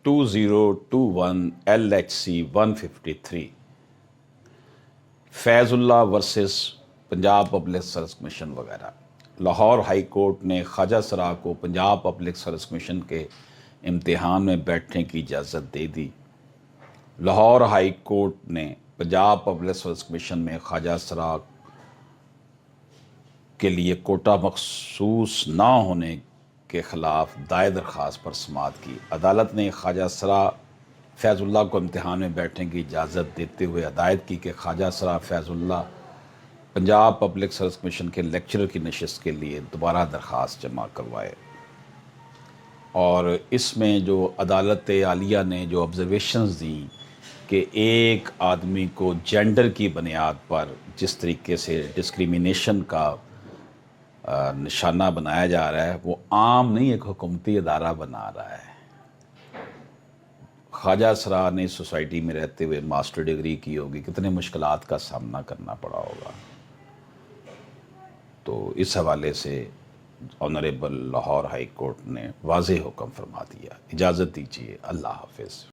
2021 LHC 153 Faiz Ullah versus Punjab public service commission وغیرہ۔ Lahore high court نے خواجہ سرا کو پنجاب پبلک سروس کمیشن کے امتحان میں بیٹھنے کی اجازت دے دی۔ لاہور ہائی کورٹ نے پنجاب پبلک سروس کمیشن میں خواجہ سرا کے لیے کوٹا مخصوص نہ ہونے کے خلاف دائر درخواست پر سماعت کی۔ عدالت نے خواجہ سرا فیض اللہ کو امتحان میں بیٹھنے کی اجازت دیتے ہوئے ہدایت کی کہ خواجہ سرا فیض اللہ پنجاب پبلک سروس کمیشن کے لیکچرر کی نشست کے لیے دوبارہ درخواست جمع کروائے۔ اور اس میں جو عدالت عالیہ نے جو آبزرویشنز دیں کہ ایک آدمی کو جینڈر کی بنیاد پر جس طریقے سے ڈسکریمنیشن کا نشانہ بنایا جا رہا ہے وہ عام نہیں، ایک حکومتی ادارہ بنا رہا ہے۔ خواجہ سرا نے سوسائٹی میں رہتے ہوئے ماسٹر ڈگری کی ہوگی، کتنے مشکلات کا سامنا کرنا پڑا ہوگا۔ تو اس حوالے سے آنریبل لاہور ہائی کورٹ نے واضح حکم فرما دیا۔ اجازت دیجیے، اللہ حافظ۔